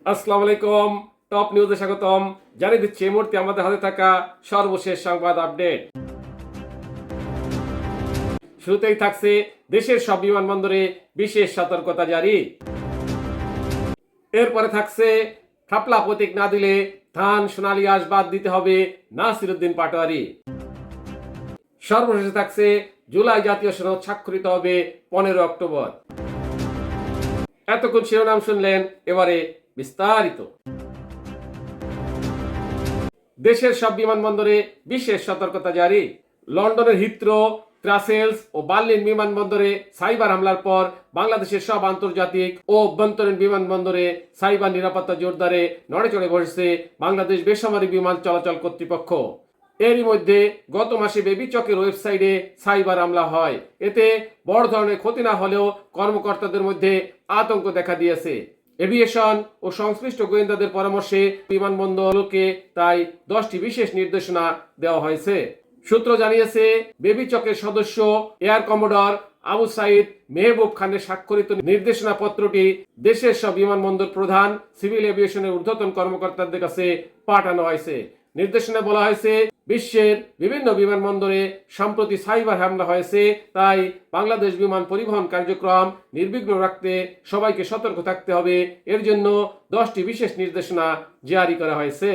আসসালামু আলাইকুম। টপ নিউজে স্বাগতম। জানিয়ে দিচ্ছি এই মুহূর্তে আমাদের হাতে থাকা সর্বশেষ সংবাদ আপডেট। শুরুতেই থাকছে দেশের সব বিমানবন্দরে বিশেষ সতর্কতা জারি। এরপরে থাকছে খাপলা প্রতীক না দিলে ধান সোনালী আঁশ বাদ দিতে হবে নাসিরউদ্দিন পাটোয়ারি। সর্বশেষে থাকছে জুলাই জাতীয় সনদ স্বাক্ষরিত হবে 15 অক্টোবর। এতক্ষণ শিরোনাম শুনলেন, এবারে বিস্তারিত। দেশের সব বিমানবন্দরে বিশেষ সতর্কতা জারি। লন্ডনের হিথ্রো, ব্রাসেলস ও বার্লিন বিমানবন্দরে সাইবার হামলার পর বাংলাদেশের সব আন্তর্জাতিক ও অভ্যন্তরীণ বিমানবন্দরে সাইবার নিরাপত্তা জোরদারে নড়েচড়ে বসেছে বাংলাদেশ বেসামরিক বিমান চলাচল কর্তৃপক্ষ। এরই মধ্যে গত মাসে বেবি চকের ওয়েবসাইটে সাইবার হামলা হয়। এতে বড় ধরনের ক্ষতি না হলেও কর্মকর্তাদের মধ্যে আতঙ্ক দেখা দিয়েছে। এভিয়েশন ও সংশ্লিষ্ট গোয়েন্দাদের পরামর্শে বিমানবন্দরকে তাই 10টি বিশেষ নির্দেশনা দেওয়া হয়েছে। সূত্র জানিয়েছে, বেবি চকের সদস্য এয়ার কমোডর আবু সাইদ মেহবুব খানের স্বাক্ষরিত নির্দেশনা পত্রটি দেশের সব বিমানবন্দর প্রধান, সিভিল এভিয়েশনের ঊর্ধ্বতন কর্মকর্তাদের কাছে পাঠানো হয়েছে। নির্দেশনা বলা হয়েছে, বিশ্বের বিভিন্ন বিমানবন্দরে সম্প্রতি সাইবার হামলা হয়েছে, তাই বাংলাদেশ বিমান পরিবহন কার্যক্রম নির্বিঘ্ন রাখতে সবাইকে সতর্ক থাকতে হবে। এর জন্য 10টি বিশেষ নির্দেশনা জারি করা হয়েছে।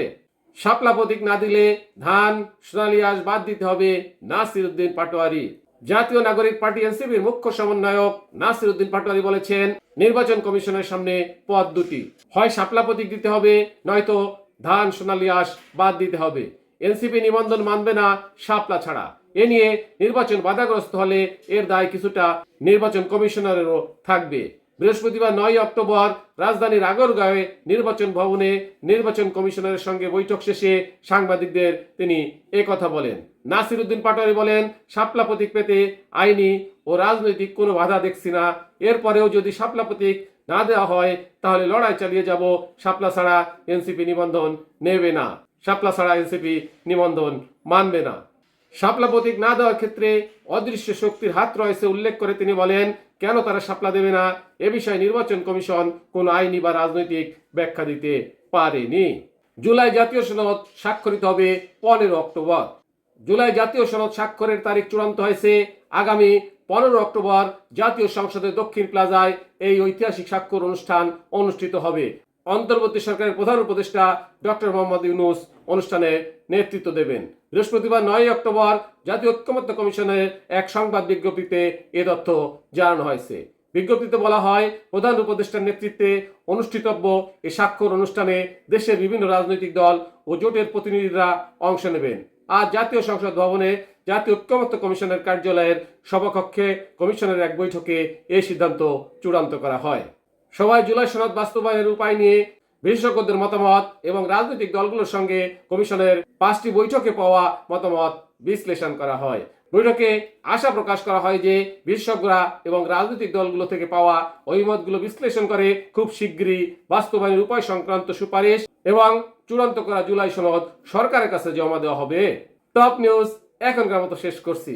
শাপলা প্রতীক না দিলে ধান সোনালী আঁশ বাদ দিতে হবে নাসিরউদ্দিন পাটোয়ারি। জাতীয় নাগরিক পার্টি এনসিপির মুখ্য সমন্বয়ক নাসিরউদ্দিন পাটোয়ারি বলেছেন, নির্বাচন কমিশনের সামনে পথ দুটি, হয় শাপলা প্রতীক দিতে হবে, নয়তো ধান সোনালী আঁশ বাদ দিতে হবে। এনসিপি নিবন্ধন মানবে না শাপলা ছাড়া। এ নিয়ে নির্বাচন বাধাগ্রস্ত হলে এর দায় কিছুটা নির্বাচন কমিশনারেরও থাকবে। বৃহস্পতিবার 9 অক্টোবর রাজধানীর আগরগাঁওয়ে নির্বাচন ভবনে নির্বাচন কমিশনারের সঙ্গে বৈঠক শেষে সাংবাদিকদের তিনি কথা বলেন। নাসিরউদ্দিন পাটোয়ারি বলেন, শাপলা প্রতীক পেতে আইনি ও রাজনৈতিক কোনো বাধা দেখছি না। এরপরেও যদি শাপলা প্রতীক না দেওয়া হয় তাহলে লড়াই চালিয়ে যাব। শাপলা ছাড়া এনসিপি নিবন্ধন নেবে না, শাপলা ছাড়া এনসিপি নিবন্ধন মানবে না। শাপলা প্রতীক না দেওয়ার ক্ষেত্রে অদৃশ্য শক্তির হাত রয়েছে উল্লেখ করে তিনি বলেন, কেন তারা শাপলা দেবে না এ বিষয়ে নির্বাচন কমিশন কোনো আইনি বা রাজনৈতিক ব্যাখ্যা দিতে পারেনি। জুলাই জাতীয় সনদ স্বাক্ষরিত হবে 15 অক্টোবর। জুলাই জাতীয় সনদ স্বাক্ষরের তারিখ চূড়ান্ত হয়েছে। আগামী 15 অক্টোবর জাতীয় সংসদের দক্ষিণ প্লাজায় এই ঐতিহাসিক স্বাক্ষর অনুষ্ঠান অনুষ্ঠিত হবে। অন্তর্বর্তী সরকারের প্রধান উপদেষ্টা ডক্টর মোহাম্মদ ইউনূস অনুষ্ঠানে নেতৃত্ব দেবেন। বৃহস্পতিবার 9 অক্টোবর জাতীয় ঐক্যমত্য কমিশনের এক সংবাদ বিজ্ঞপ্তিতে এ তথ্য জানানো হয়েছে। বিজ্ঞপ্তিতে বলা হয়, প্রধান উপদেষ্টার নেতৃত্বে অনুষ্ঠিতব্য এই স্বাক্ষর অনুষ্ঠানে দেশের বিভিন্ন রাজনৈতিক দল ও জোটের প্রতিনিধিরা অংশ নেবেন। আজ জাতীয় সংসদ ভবনে জাতীয় ঐক্যমত্য কমিশনের কার্যালয়ের সভাকক্ষে কমিশনের এক বৈঠকে এই সিদ্ধান্ত চূড়ান্ত করা হয়। সবাই জুলাই সনদ বাস্তবায়নের উপায় নিয়ে বিশেষজ্ঞদের মতামত এবং রাজনৈতিক দলগুলোর সঙ্গে কমিশনের 5টি বৈঠকে পাওয়া মতামত বিশ্লেষণ করা হয়। বৈঠকে আশা প্রকাশ করা হয় যে বিশেষজ্ঞরা এবং রাজনৈতিক দলগুলো থেকে পাওয়া অভিমতগুলো বিশ্লেষণ করে খুব শীঘ্রই বাস্তবায়নের উপায় সংক্রান্ত সুপারিশ এবং চূড়ান্ত করা জুলাই সনদ সরকারের কাছে জমা দেওয়া হবে। টপ নিউজ এখনকার মতো শেষ করছি।